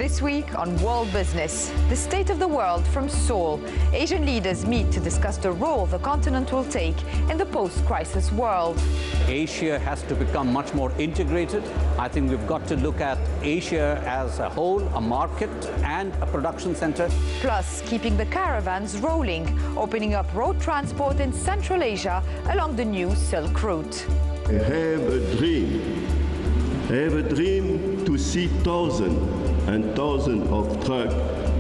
This week on World Business, the state of the world from Seoul. Asian leaders meet to discuss the role the continent will take in the post-crisis world. Asia has to become much more integrated. I think we've got to look at Asia as a whole, a market and a production center. Plus, keeping the caravans rolling, opening up road transport in Central Asia along the new Silk Route. I have a dream. I have a dream to see thousands and thousands of trucks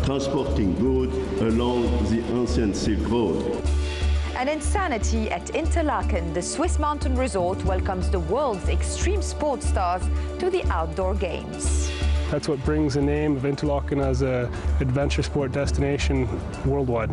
transporting goods along the ancient Silk Road. And insanity at Interlaken, the Swiss mountain resort, welcomes the world's extreme sports stars to the outdoor games. That's what brings the name of Interlaken as an adventure sport destination worldwide.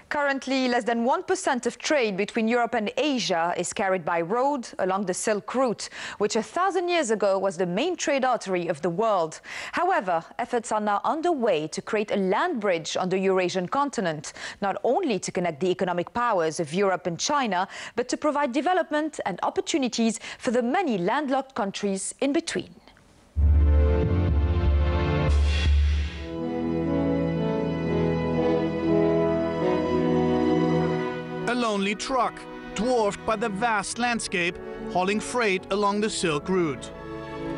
Currently, less than 1% of trade between Europe and Asia is carried by road along the Silk Route, which 1,000 years ago was the main trade artery of the world. However, efforts are now underway to create a land bridge on the Eurasian continent, not only to connect the economic powers of Europe and China, but to provide development and opportunities for the many landlocked countries in between. A lonely truck, dwarfed by the vast landscape, hauling freight along the Silk Route.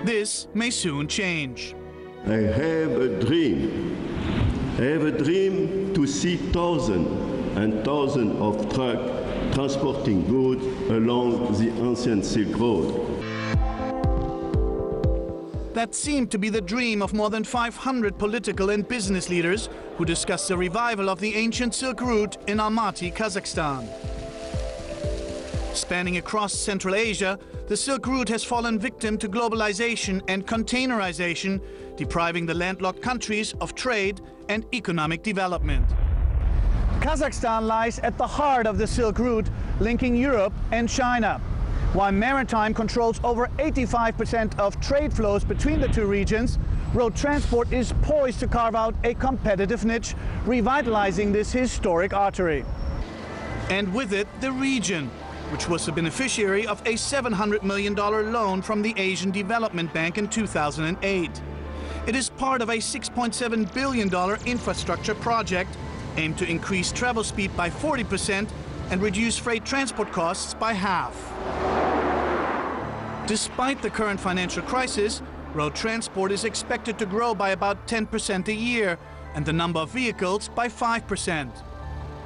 This may soon change. I have a dream. I have a dream to see thousands and thousands of trucks transporting goods along the ancient Silk Road. That seemed to be the dream of more than 500 political and business leaders who discussed the revival of the ancient Silk Route in Almaty, Kazakhstan. Spanning across Central Asia, the Silk Route has fallen victim to globalization and containerization, depriving the landlocked countries of trade and economic development. Kazakhstan lies at the heart of the Silk Route, linking Europe and China. While maritime controls over 85% of trade flows between the two regions, road transport is poised to carve out a competitive niche, revitalizing this historic artery. And with it, the region, which was the beneficiary of a $700 million loan from the Asian Development Bank in 2008. It is part of a $6.7 billion infrastructure project aimed to increase travel speed by 40% and reduce freight transport costs by half. Despite the current financial crisis, road transport is expected to grow by about 10% a year, and the number of vehicles by 5%.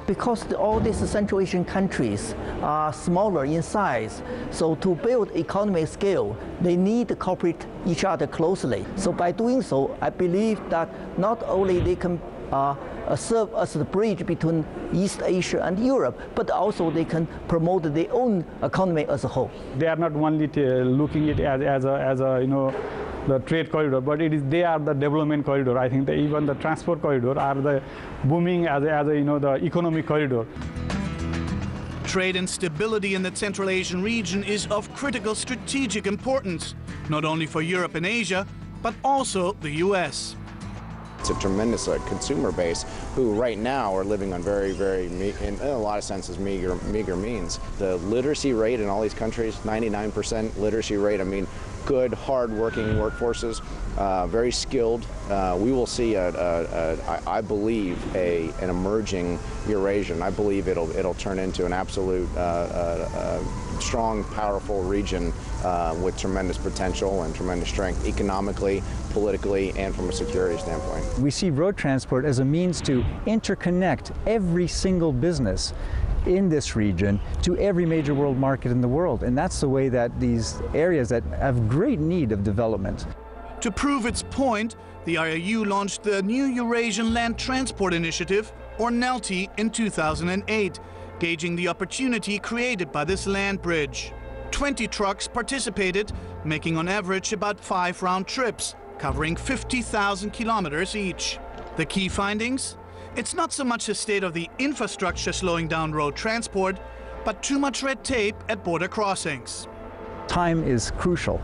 Because all these Central Asian countries are smaller in size, so to build economic scale, they need to cooperate each other closely. So by doing so, I believe that not only they can serve as the bridge between East Asia and Europe, but also they can promote their own economy as a whole. They are not only looking at it as a the trade corridor, but they are the development corridor. I think that even the transport corridor are the booming as the economic corridor. Trade and stability in the Central Asian region is of critical strategic importance, not only for Europe and Asia, but also the US. It's a tremendous consumer base who right now are living on very, in a lot of senses, meager means. The literacy rate in all these countries, 99% literacy rate, I mean, good, hard-working workforces, very skilled. We will see, I believe, an emerging Eurasian. I believe it'll turn into an absolute strong, powerful region with tremendous potential and tremendous strength economically, politically, and from a security standpoint. We see road transport as a means to interconnect every single business in this region to every major world market in the world. And that's the way that these areas that have great need of development. To prove its point, the IAU launched the new Eurasian Land Transport Initiative, or NELTI, in 2008, gauging the opportunity created by this land bridge. 20 trucks participated, making on average about 5 round trips, covering 50,000 kilometers each. The key findings? It's not so much the state of the infrastructure slowing down road transport, but too much red tape at border crossings. Time is crucial.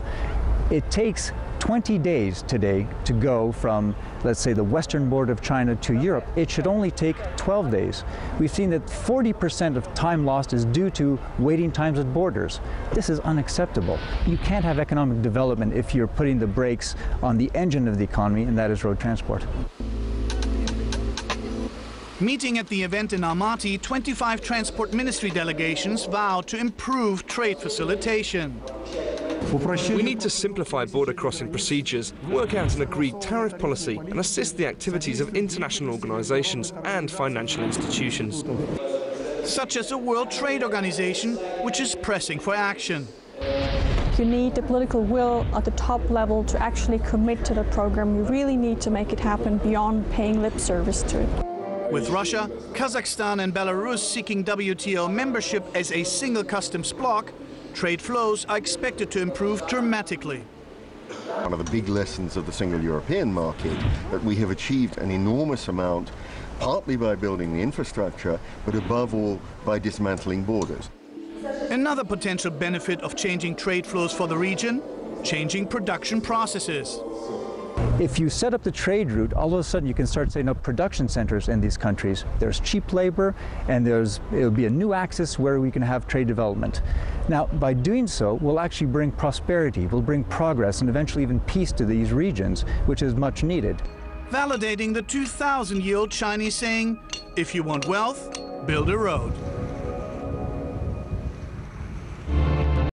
It takes 20 days today to go from, let's say, the western border of China to Europe. It should only take 12 days. We've seen that 40% of time lost is due to waiting times at borders. This is unacceptable. You can't have economic development if you're putting the brakes on the engine of the economy, and that is road transport. Meeting at the event in Almaty, 25 transport ministry delegations vowed to improve trade facilitation. We need to simplify border crossing procedures, work out an agreed tariff policy and assist the activities of international organisations and financial institutions. Such as the World Trade Organization, which is pressing for action. You need the political will at the top level to actually commit to the program. You really need to make it happen beyond paying lip service to it. With Russia, Kazakhstan and Belarus seeking WTO membership as a single customs bloc, trade flows are expected to improve dramatically. One of the big lessons of the single European market, that we have achieved an enormous amount, partly by building the infrastructure, but above all by dismantling borders. Another potential benefit of changing trade flows for the region, changing production processes. If you set up the trade route, all of a sudden you can start setting up production centers in these countries. There's cheap labor, and it'll be a new axis where we can have trade development. Now, by doing so, we'll actually bring prosperity, we'll bring progress, and eventually even peace to these regions, which is much needed. Validating the 2,000-year-old Chinese saying, if you want wealth, build a road.